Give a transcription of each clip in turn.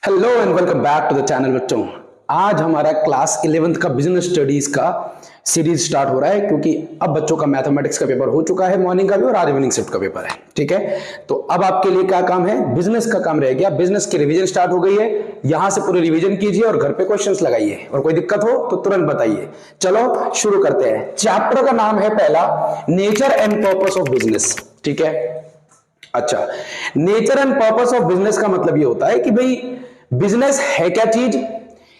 Hello and welcome back to the channel बच्चों। आज हमारा क्लास 11th का बिजनेस स्टडीज का सीरीज स्टार्ट हो रहा है क्योंकि अब बच्चों का मैथमेटिक्स का पेपर हो चुका है, मॉर्निंग का भी, और आज इवनिंग शिफ्ट का पेपर है। ठीक है, तो अब आपके लिए क्या काम है, बिजनेस का काम रह गया। बिजनेस की रिवीजन स्टार्ट हो गई है, यहां से पूरी रिवीजन कीजिए और घर पे क्वेश्चंस लगाइए, और कोई दिक्कत हो तो तुरंत बताइए। चलो शुरू करते हैं। चैप्टर का नाम है पहला, nature and purpose of business. ठीक है, अच्छा, nature and purpose of business का मतलब ये होता है कि भाई बिजनेस है क्या चीज,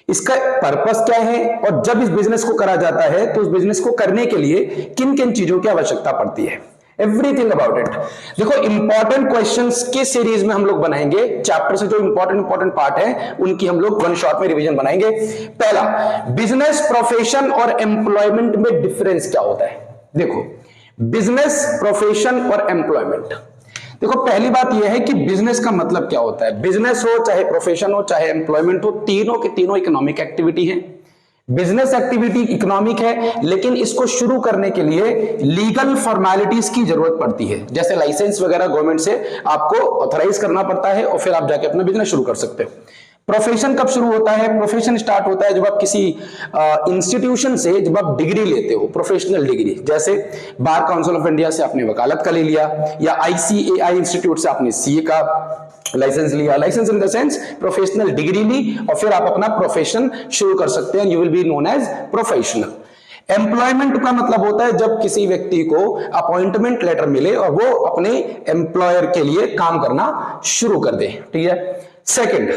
इसका पर्पस क्या है, और जब इस बिजनेस को करा जाता है तो उस बिजनेस को करने के लिए किन किन चीजों की आवश्यकता पड़ती है, एवरीथिंग अबाउट इट। देखो, इंपॉर्टेंट क्वेश्चंस के सीरीज में हम लोग बनाएंगे, चैप्टर से जो इंपॉर्टेंट पार्ट है उनकी हम लोग वन शॉट में रिवीजन बनाएंगे। पहला, बिजनेस, प्रोफेशन और एम्प्लॉयमेंट में डिफरेंस क्या होता है। देखो, बिजनेस, प्रोफेशन और एम्प्लॉयमेंट। देखो, पहली बात यह है कि बिजनेस का मतलब क्या होता है। बिजनेस हो, चाहे प्रोफेशन हो, चाहे एम्प्लॉयमेंट हो, तीनों के तीनों इकोनॉमिक एक्टिविटी है। बिजनेस एक्टिविटी इकोनॉमिक है, लेकिन इसको शुरू करने के लिए लीगल फॉर्मेलिटीज की जरूरत पड़ती है, जैसे लाइसेंस वगैरह गवर्नमेंट से आपको ऑथराइज करना पड़ता है, और फिर आप जाके अपना बिजनेस शुरू कर सकते हो। प्रोफेशन कब शुरू होता है? प्रोफेशन स्टार्ट होता है जब आप किसी इंस्टीट्यूशन से, जब आप डिग्री लेते हो, प्रोफेशनल डिग्री, जैसे बार काउंसिल ऑफ इंडिया से आपने वकालत का ले लिया, या आईसीएआई इंस्टीट्यूट से आपने सीए का लाइसेंस लिया। Licence in the sense professional degree ली, और फिर आप अपना प्रोफेशन शुरू कर सकते हैं। You will be known as professional. Employment का मतलब होता है जब किसी व्यक्ति को अपॉइंटमेंट लेटर मिले और वो अपने एम्प्लॉयर के लिए काम करना शुरू कर दे। ठीक है। सेकंड,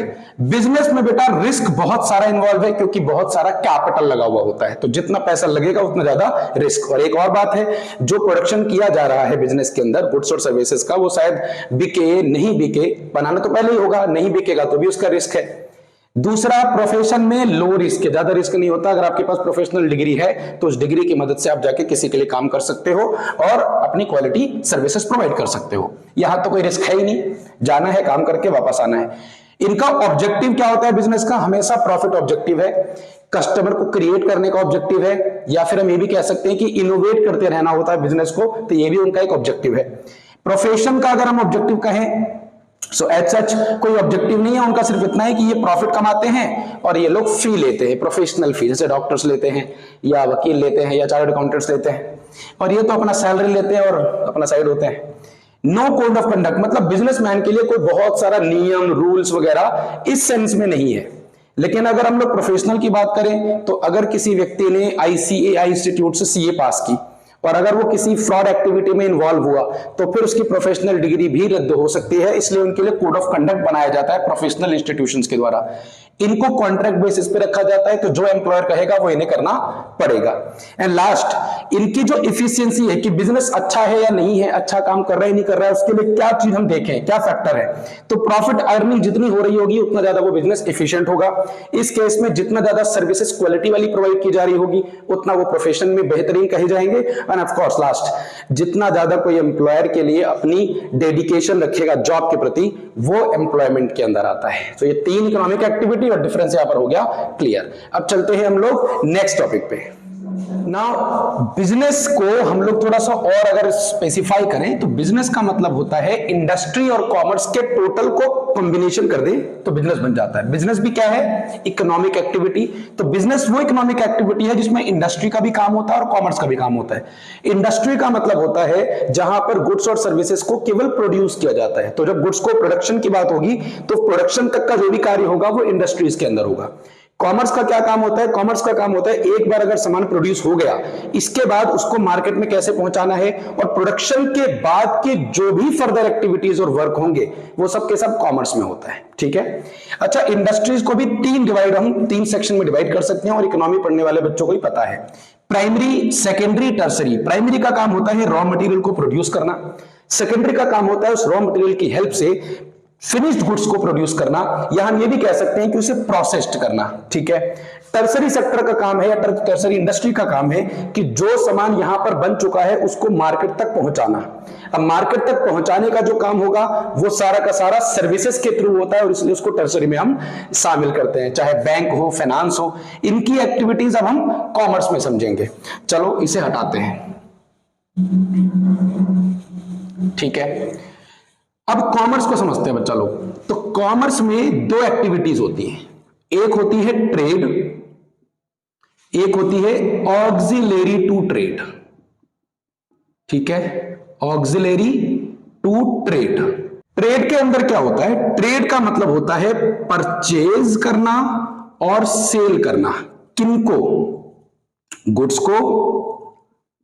बिजनेस में बेटा रिस्क बहुत सारा इन्वॉल्व है, क्योंकि बहुत सारा कैपिटल लगा हुआ होता है, तो जितना पैसा लगेगा उतना ज्यादा रिस्क। और एक और बात है, जो प्रोडक्शन किया जा रहा है बिजनेस के अंदर गुड्स और सर्विसेज का, वो शायद बिके नहीं बिके, बनाना तो पहले ही होगा, नहीं बिकेगा तो भी उसका रिस्क है। दूसरा, प्रोफेशन में लो रिस्क है, ज्यादा रिस्क नहीं होता। अगर आपके पास प्रोफेशनल डिग्री है तो उस डिग्री की मदद से आप जाके किसी के लिए काम कर सकते हो और अपनी क्वालिटी सर्विसेज प्रोवाइड कर सकते हो। यहां तो कोई रिस्क है ही नहीं, जाना है, काम करके वापस आना है। इनका ऑब्जेक्टिव क्या होता है बिजनेस का? हमेशा प्रॉफिट ऑब्जेक्टिव है, कस्टमर को क्रिएट करने का ऑब्जेक्टिव है, या फिर हम ये भी कह सकते हैं कि इनोवेट करते रहना होता है बिजनेस को, तो ये भी उनका एक ऑब्जेक्टिव है। प्रोफेशन का अगर हम ऑब्जेक्टिव कहें, सो एज सच कोई ऑब्जेक्टिव नहीं है उनका, सिर्फ इतना है कि ये प्रॉफिट कमाते हैं और ये लोग फी लेते हैं, प्रोफेशनल फी, जैसे डॉक्टर्स लेते हैं, या वकील लेते हैं, या चार्टर्ड अकाउंटेंट्स लेते हैं, और ये तो अपना सैलरी लेते हैं और अपना साइड होते हैं। नो कोड ऑफ कंडक्ट, मतलब बिजनेसमैन के लिए कोई बहुत सारा नियम रूल्स वगैरह इस सेंस में नहीं है। लेकिन अगर हम लोग प्रोफेशनल की बात करें, तो अगर किसी व्यक्ति ने आईसीएआई इंस्टीट्यूट से सीए पास की और अगर वो किसी फ्रॉड एक्टिविटी में इन्वॉल्व हुआ, तो फिर उसकी प्रोफेशनल डिग्री भी रद्द हो सकती है। इसलिए उनके लिए कोड ऑफ कंडक्ट बनाया जाता है प्रोफेशनल इंस्टीट्यूशंस के द्वारा। इनको कॉन्ट्रैक्ट बेसिस पे रखा जाता है, तो जो एम्प्लॉयर कहेगा वो इन्हें करना पड़ेगा। एंड लास्ट, इनकी जो इफिशियंसी है कि बिजनेस अच्छा है या नहीं है, अच्छा काम कर रहा है नहीं कर रहा है, उसके लिए क्या चीज हम देखें, क्या फैक्टर है। तो प्रॉफिट अर्निंग जितनी हो रही होगी उतना ज्यादा वो बिजनेस एफिशिएंट होगा। इस केस में जितना ज्यादा सर्विसेज क्वालिटी वाली प्रोवाइड की जा रही होगी उतना वो प्रोफेशन में बेहतरीन कहे जाएंगे। एंड ऑफ कोर्स लास्ट, जितना ज्यादा कोई एम्प्लॉयर के लिए अपनी डेडिकेशन रखेगा जॉब के प्रति, वो एम्प्लॉयमेंट के अंदर आता है। तो ये तीन इकोनॉमिक एक्टिविटी और डिफरेंस यहां पर हो गया क्लियर। अब चलते हैं हम लोग नेक्स्ट टॉपिक पे। नाउ, बिजनेस को हम लोग थोड़ा सा और अगर स्पेसिफाई करें, तो बिजनेस का मतलब होता है इंडस्ट्री और कॉमर्स के टोटल को कॉम्बिनेशन कर दे तो बिजनेस बन जाता है। बिजनेस भी क्या है? Economic activity. तो बिजनेस वो इकोनॉमिक एक्टिविटी है जिसमें इंडस्ट्री का भी काम होता है और कॉमर्स का भी काम होता है। इंडस्ट्री का मतलब होता है जहां पर गुड्स और सर्विसेज को केवल प्रोड्यूस किया जाता है। तो जब गुड्स को प्रोडक्शन की बात होगी, तो प्रोडक्शन तक का जो भी कार्य होगा वो इंडस्ट्रीज के अंदर होगा। कॉमर्स का क्या काम होता है? कॉमर्स का काम होता है एक बार अगर सामान प्रोड्यूस हो गया, इसके बाद उसको मार्केट में कैसे पहुंचाना है, और प्रोडक्शन के बाद के जो भी फर्दर एक्टिविटीज और वर्क होंगे वो सब के सब कॉमर्स में होता है। ठीक है। अच्छा, इंडस्ट्रीज को भी तीन सेक्शन में डिवाइड कर सकते हैं, और इकोनॉमी पढ़ने वाले बच्चों को ही पता है। Primary, secondary, tertiary. प्राइमरी का काम होता है रॉ मटेरियल को प्रोड्यूस करना। सेकेंडरी का काम होता है उस रॉ मटेरियल की हेल्प से फिनिश्ड गुड्स को प्रोड्यूस करना, या हम ये भी कह सकते हैं कि उसे प्रोसेस्ड करना। ठीक है। टर्सरी सेक्टर का काम है, या टर्सरी इंडस्ट्री का काम है कि जो सामान यहां पर बन चुका है उसको मार्केट तक पहुंचाना। अब मार्केट तक पहुंचाने का जो काम होगा वो सारा का सारा सर्विसेज के थ्रू होता है, और इसलिए उसको टर्सरी में हम शामिल करते हैं, चाहे बैंक हो, फाइनेंस हो। इनकी एक्टिविटीज अब हम कॉमर्स में समझेंगे। चलो इसे हटाते हैं। ठीक है। अब कॉमर्स को समझते हैं बच्चा लोग। तो कॉमर्स में दो एक्टिविटीज होती हैं, एक होती है ट्रेड, एक होती है ऑक्सिलरी टू ट्रेड। ठीक है, ऑक्सिलरी टू ट्रेड। ट्रेड के अंदर क्या होता है? ट्रेड का मतलब होता है परचेज करना और सेल करना। किनको? गुड्स को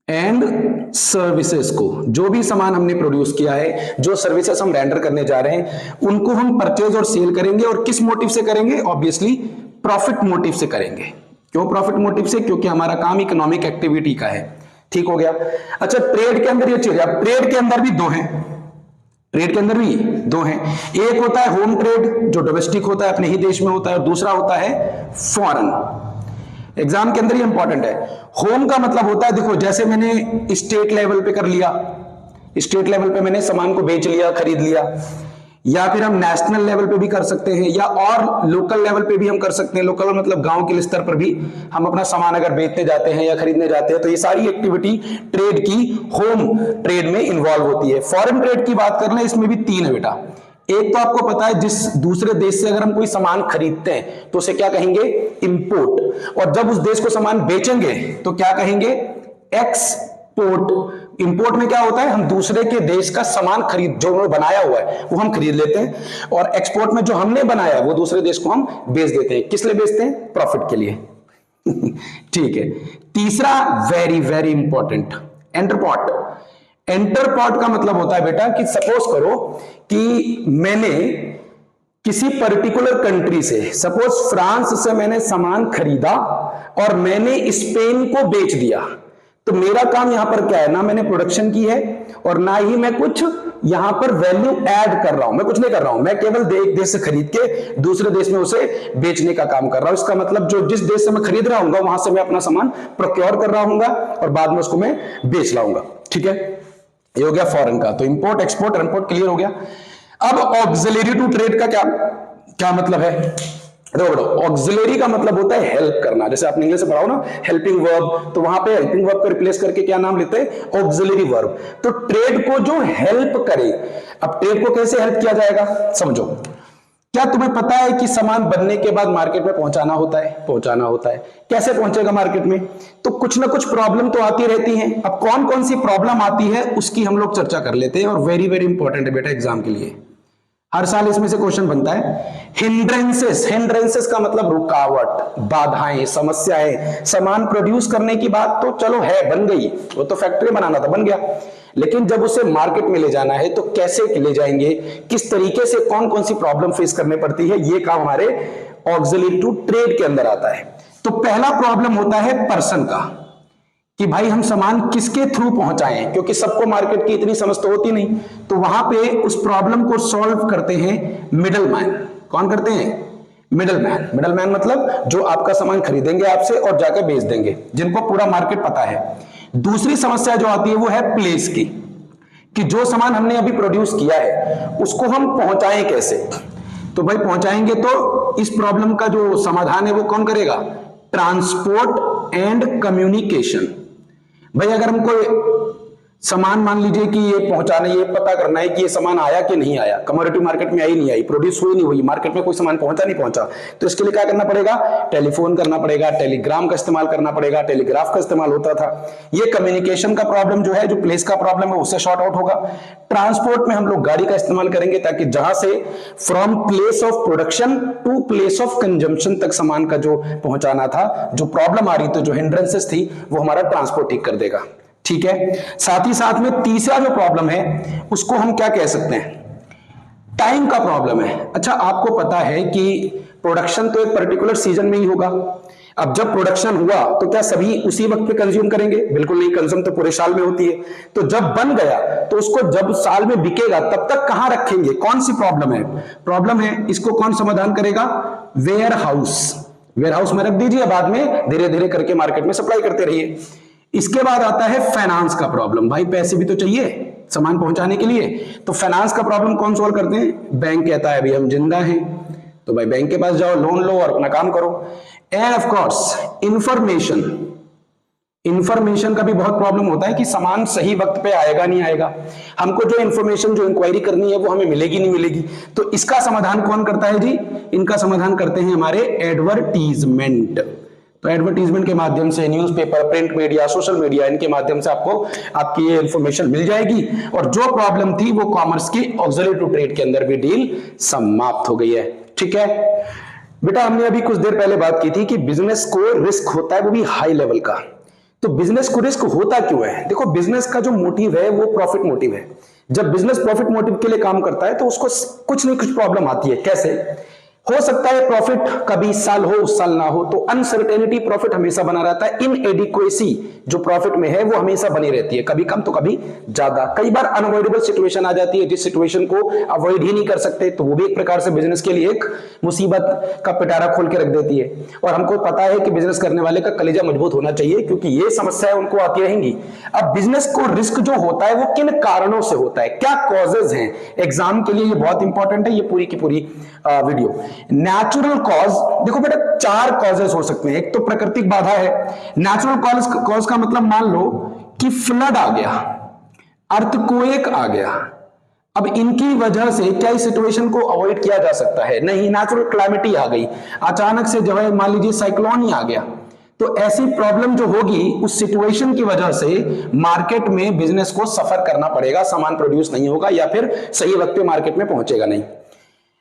एंड सर्विसेज को। जो भी सामान हमने प्रोड्यूस किया है, जो सर्विसेज हम रेंडर करने जा रहे हैं, उनको हम परचेज और सेल करेंगे। और किस मोटिव से करेंगे? ऑब्वियसली प्रॉफिट मोटिव से करेंगे। क्यों प्रॉफिट मोटिव से? क्योंकि हमारा काम इकोनॉमिक एक्टिविटी का है। ठीक हो गया। अच्छा, ट्रेड के अंदर ये चीज है। ट्रेड के अंदर भी दो हैं, ट्रेड के अंदर भी दो हैं। एक होता है होम ट्रेड, जो डोमेस्टिक होता है, अपने ही देश में होता है, और दूसरा होता है फॉरेन। एग्जाम के अंदर ये इंपॉर्टेंट है। होम का मतलब होता है, देखो जैसे मैंने स्टेट लेवल पे कर लिया, स्टेट लेवल पे मैंने सामान को बेच लिया, खरीद लिया, या फिर हम नेशनल लेवल पे भी कर सकते हैं, या और लोकल लेवल पे भी हम कर सकते हैं। लोकल मतलब गांव के स्तर पर भी हम अपना सामान अगर बेचने जाते हैं या खरीदने जाते हैं, तो ये सारी एक्टिविटी ट्रेड की होम ट्रेड में इन्वॉल्व होती है। फॉरेन ट्रेड की बात कर लें, इसमें भी तीन है बेटा। एक तो आपको पता है, जिस दूसरे देश से अगर हम कोई सामान खरीदते हैं तो उसे क्या कहेंगे? इंपोर्ट। और जब उस देश को सामान बेचेंगे तो क्या कहेंगे? एक्सपोर्ट। इंपोर्ट में क्या होता है? हम दूसरे के देश का सामान खरीद, जो उन्होंने बनाया हुआ है वो हम खरीद लेते हैं, और एक्सपोर्ट में जो हमने बनाया है वो दूसरे देश को हम बेच देते हैं। किस लिए बेचते हैं? प्रॉफिट के लिए। ठीक है। तीसरा वेरी वेरी इंपॉर्टेंट, एंटरपोर्ट। एंटरपोर्ट का मतलब होता है बेटा कि सपोज करो कि मैंने किसी पर्टिकुलर कंट्री से, सपोज फ्रांस से मैंने सामान खरीदा और मैंने स्पेन को बेच दिया, तो मेरा काम यहां पर क्या है? ना मैंने प्रोडक्शन की है और ना ही मैं कुछ यहां पर वैल्यू ऐड कर रहा हूं। मैं कुछ नहीं कर रहा हूं, मैं केवल एक देश से खरीद के दूसरे देश में उसे बेचने का काम कर रहा हूं। इसका मतलब जो जिस देश से मैं खरीद रहा हूं वहां से मैं अपना सामान प्रोक्योर कर रहा हूंगा और बाद में उसको मैं बेच लाऊंगा। ठीक है, ये हो गया फॉरेन का। तो इंपोर्ट, एक्सपोर्ट, इम्पोर्ट क्लियर हो गया। अब ऑक्सिलरी टू ट्रेड का क्या मतलब है? देखो, ऑक्सिलरी का मतलब होता है हेल्प करना। जैसे आपने इंग्लिश से पढ़ा हो ना, हेल्पिंग वर्ब, तो वहां पे हेल्पिंग वर्ब को रिप्लेस करके क्या नाम लेते हैं? Auxiliary verb. तो ट्रेड को जो हेल्प करे। अब ट्रेड को कैसे हेल्प किया जाएगा समझो। क्या तुम्हें पता है कि सामान बनने के बाद मार्केट में पहुंचाना होता है? पहुंचाना होता है। कैसे पहुंचेगा मार्केट में? तो कुछ ना कुछ प्रॉब्लम तो आती रहती है। अब कौन कौन सी प्रॉब्लम आती है उसकी हम लोग चर्चा कर लेते हैं, और वेरी वेरी इंपॉर्टेंट है बेटा एग्जाम के लिए। हर साल इसमें से क्वेश्चन बनता है। हिंड्रेंसेस, हिंड्रेंसेस का मतलब रुकावट, बाधाएं, समस्याएं। सामान प्रोड्यूस करने की बात तो चलो है, बन गई, वो तो फैक्ट्री बनाना था, बन गया, लेकिन जब उसे मार्केट में ले जाना है तो कैसे ले जाएंगे, किस तरीके से, कौन कौन सी प्रॉब्लम फेस करनी पड़ती है, ये काम हमारे ऑक्सिलरी टू ट्रेड के अंदर आता है। तो पहला प्रॉब्लम होता है पर्सन का, कि भाई हम सामान किसके थ्रू पहुंचाएं, क्योंकि सबको मार्केट की इतनी समझ तो होती नहीं। तो वहां पे उस प्रॉब्लम को सॉल्व करते हैं मिडलमैन। कौन करते हैं? मिडलमैन। मिडलमैन मतलब जो आपका सामान खरीदेंगे आपसे और जाकर बेच देंगे, जिनको पूरा मार्केट पता है। दूसरी समस्या जो आती है वो है प्लेस की, कि जो सामान हमने अभी प्रोड्यूस किया है उसको हम पहुंचाएं कैसे। तो भाई पहुंचाएंगे तो इस प्रॉब्लम का जो समाधान है वो कौन करेगा? Transport and communication. भाई अगर हमको सामान, मान लीजिए कि ये पहुंचाना, ये पता करना है कि ये सामान आया कि नहीं आया, कमोडिटी मार्केट में आई नहीं आई, प्रोड्यूस हुई नहीं हुई, मार्केट में कोई सामान पहुंचा नहीं पहुंचा, तो इसके लिए क्या करना पड़ेगा? टेलीफोन करना पड़ेगा, टेलीग्राम का इस्तेमाल करना पड़ेगा, टेलीग्राफ का इस्तेमाल होता था। ये कम्युनिकेशन का प्रॉब्लम जो है, जो प्लेस का प्रॉब्लम है, उससे शॉर्ट आउट होगा। ट्रांसपोर्ट में हम लोग गाड़ी का इस्तेमाल करेंगे, ताकि जहां से from place of production to place of consumption तक सामान का जो पहुंचाना था, जो प्रॉब्लम आ रही थी, जो हिंड्रेंसेस थी, वो हमारा ट्रांसपोर्ट ठीक कर देगा। ठीक है। साथ ही साथ में तीसरा जो प्रॉब्लम है उसको हम क्या कह सकते हैं? टाइम का प्रॉब्लम है। अच्छा, आपको पता है कि प्रोडक्शन तो एक पर्टिकुलर सीजन में ही होगा। अब जब प्रोडक्शन हुआ तो क्या सभी उसी वक्त पे कंज्यूम करेंगे? बिल्कुल नहीं, कंज्यूम तो पूरे साल में होती है। तो जब बन गया तो उसको जब साल में बिकेगा तब तक कहां रखेंगे? कौन सी प्रॉब्लम है? प्रॉब्लम है, इसको कौन समाधान करेगा? Ware house. वेयर हाउस में रख दीजिए, बाद में धीरे धीरे करके मार्केट में सप्लाई करते रहिए। इसके बाद आता है फाइनेंस का प्रॉब्लम। भाई पैसे भी तो चाहिए सामान पहुंचाने के लिए, तो फाइनेंस का प्रॉब्लम कौन सॉल्व करते हैं? बैंक कहता है अभी हम जिंदा हैं, तो भाई बैंक के पास जाओ, लोन लो और अपना काम करो। End of course information. Information का भी बहुत प्रॉब्लम होता है कि सामान सही वक्त पे आएगा नहीं आएगा, हमको जो इंफॉर्मेशन जो इंक्वायरी करनी है वो हमें मिलेगी नहीं मिलेगी। तो इसका समाधान कौन करता है जी? इनका समाधान करते हैं हमारे एडवर्टीजमेंट। तो एडवर्टीजमेंट के माध्यम से newspaper, print media, social media, इनके माध्यम से आपको आपकी ये इंफॉर्मेशन मिल जाएगी और जो प्रॉब्लम थी वो कॉमर्स की ऑक्सिलरी टू ट्रेड के अंदर भी डील समाप्त हो गई है। ठीक है बेटा, हमने अभी कुछ देर पहले बात की थी कि बिजनेस को रिस्क होता है, वो भी हाई लेवल का। तो बिजनेस को रिस्क होता क्यों है? देखो, बिजनेस का जो मोटिव है वो प्रॉफिट मोटिव है। जब बिजनेस प्रॉफिट मोटिव के लिए काम करता है तो उसको कुछ नहीं कुछ प्रॉब्लम आती है। कैसे? हो सकता है प्रॉफिट कभी साल हो उस साल ना हो, तो अनसर्टेनिटी प्रॉफिट हमेशा बना रहता है। इनएडिक्वेसी जो प्रॉफिट में है वो हमेशा बनी रहती है, कभी कम तो कभी ज्यादा। कई बार अनअवॉइडेबल सिचुएशन आ जाती है, जिस सिचुएशन को अवॉइड ही नहीं कर सकते, तो वो भी एक प्रकार से बिजनेस के लिए एक मुसीबत का पिटारा खोल के रख देती है। और हमको पता है कि बिजनेस करने वाले का कलेजा मजबूत होना चाहिए, क्योंकि ये समस्याएं उनको आती रहेंगी। अब बिजनेस को रिस्क जो होता है वो किन कारणों से होता है, क्या कॉजेज हैं? एग्जाम के लिए ये बहुत इंपॉर्टेंट है, ये पूरी की पूरी वीडियो। नेचुरल कॉज, देखो बेटा 4 कॉजेस हो सकते हैं। एक तो प्राकृतिक बाधा है। नेचुरल कॉज का मतलब मान लो कि फ्लड आ गया, अर्थक्वेक आ गया। अब इनकी वजह से क्या इस सिचुएशन को अवॉइड किया जा सकता है? नहीं। नेचुरल क्लाइमेटी आ गई, अचानक से जो है मान लीजिए साइक्लोन ही आ गया, तो ऐसी प्रॉब्लम जो होगी उस सिचुएशन की वजह से मार्केट में बिजनेस को सफर करना पड़ेगा, सामान प्रोड्यूस नहीं होगा या फिर सही वक्त पे मार्केट में पहुंचेगा नहीं।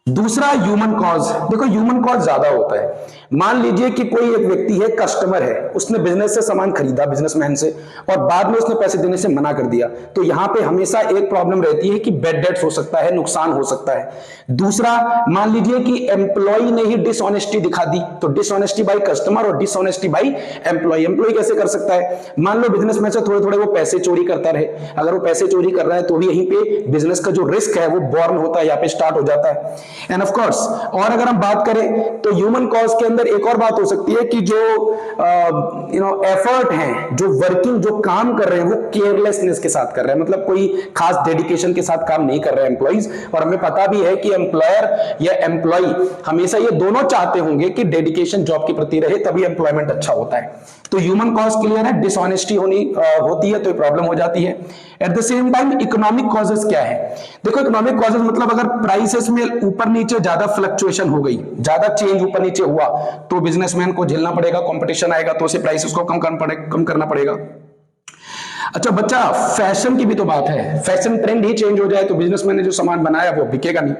दूसरा ह्यूमन कॉज, देखो ह्यूमन कॉज ज्यादा होता है। मान लीजिए कि कोई एक व्यक्ति है, कस्टमर है, उसने बिजनेस से सामान खरीदा बिजनेसमैन से और बाद में उसने पैसे देने से मना कर दिया, तो यहां पे हमेशा एक प्रॉब्लम रहती है कि बैड डेट्स हो सकता है, नुकसान हो सकता है। दूसरा, मान लीजिए कि एम्प्लॉय ने ही डिसऑनेस्टी दिखा दी, तो डिसऑनेस्टी बाय कस्टमर और डिसऑनेस्टी बाय एम्प्लॉय। एम्प्लॉय कैसे कर सकता है? मान लो बिजनेसमैन से थोड़े थोड़े वो पैसे चोरी करता रहे, अगर वो पैसे चोरी कर रहा है तो भी यहीं पे बिजनेस का जो रिस्क है वो बॉर्न होता है, यहाँ पे स्टार्ट हो जाता है। एंड ऑफ कोर्स, और अगर हम बात करें तो ह्यूमन कॉज के अंदर एक और बात हो सकती है कि जो एफर्ट है, जो वर्किंग, जो काम कर रहे हैं वो केयरलेसनेस के साथ कर रहे हैं, मतलब कोई खास डेडिकेशन के साथ काम नहीं कर रहे हैं एम्प्लॉइज। और हमें पता भी है कि एम्प्लॉयर या एम्प्लॉय हमेशा ये दोनों चाहते होंगे कि डेडिकेशन जॉब के प्रति रहे, तभी एम्प्लॉयमेंट अच्छा होता है। तो ह्यूमन कॉज क्लियर है, डिसऑनेस्टी होती है तो प्रॉब्लम हो जाती है। At the same time economic causes क्या है? देखो, इकोनॉमिक कॉजेस मतलब अगर प्राइसेस में ऊपर नीचे ज्यादा फ्लक्चुएशन हो गई, ज्यादा चेंज ऊपर नीचे हुआ, तो बिजनेसमैन को झेलना पड़ेगा, कंपटीशन आएगा तो उसे प्राइसेस को कम करना पड़ेगा। अच्छा बच्चा, फैशन की भी तो बात है। फैशन ट्रेंड ही चेंज हो जाए तो बिजनेसमैन ने जो सामान बनाया वो बिकेगा नहीं,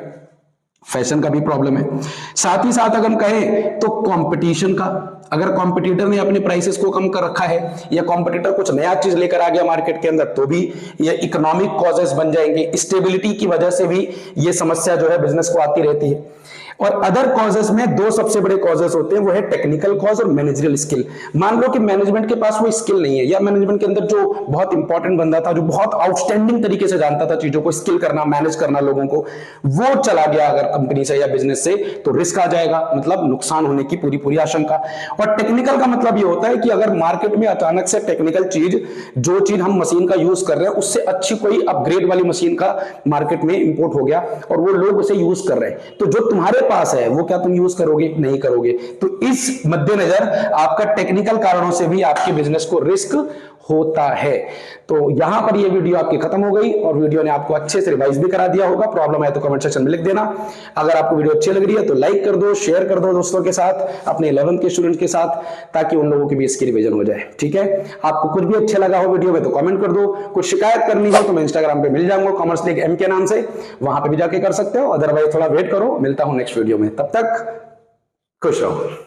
फैशन का भी प्रॉब्लम है। साथ ही साथ अगर हम कहें तो कंपटीशन का, अगर कॉम्पिटिटर ने अपने प्राइसेस को कम कर रखा है या कॉम्पिटिटर कुछ नया चीज लेकर आ गया मार्केट के अंदर, तो भी ये इकोनॉमिक कॉजेस बन जाएंगे। स्टेबिलिटी की वजह से भी ये समस्या जो है बिजनेस को आती रहती है। और अदर कॉजेस में 2 सबसे बड़े कॉजेस होते हैं, वो है टेक्निकल कॉज और मैनेजरियल स्किल। मान लो कि मैनेजमेंट के पास वो स्किल नहीं है, या मैनेजमेंट के अंदर जो बहुत इंपॉर्टेंट बंदा था, जो बहुत आउटस्टैंडिंग तरीके से जानता था चीजों को, स्किल करना, मैनेज करना लोगों को, वो चला गया अगर कंपनी से या बिजनेस से, तो रिस्क आ जाएगा, मतलब नुकसान होने की पूरी आशंका। और टेक्निकल का मतलब ये होता है कि अगर मार्केट में अचानक से टेक्निकल चीज, जो चीज हम मशीन का यूज कर रहे हैं उससे अच्छी कोई अपग्रेड वाली मशीन का मार्केट में इंपोर्ट हो गया और वो लोग उसे यूज कर रहे हैं, तो जो तुम्हारे पास है वो क्या तुम यूज करोगे? नहीं करोगे। तो इस मद्देनजर आपका टेक्निकल कारणों से भी आपके बिजनेस को रिस्क होता है। तो यहां पर ये वीडियो आपकी खत्म हो गई और वीडियो ने आपको अच्छे से रिवाइज भी करा दिया होगा। प्रॉब्लम है तो कमेंट सेक्शन में लिख देना। अगर आपको वीडियो अच्छी लग रही है तो लाइक कर दो, शेयर कर दो दोस्तों के साथ, अपने 11th के स्टूडेंट के साथ, ताकि उन लोगों की भी इसकी रिवीजन हो जाए। ठीक है, आपको कुछ भी अच्छा लगा हो वीडियो में तो कमेंट कर दो। कुछ शिकायत करनी हो तो मैं इंस्टाग्राम पे मिल जाऊंगा, कॉमर्स लीग एम के नाम से, वहां पे भी जाके कर सकते हो। अदरवाइज थोड़ा वेट करो, मिलता हूं नेक्स्ट वीडियो में, तब तक खुश रहो।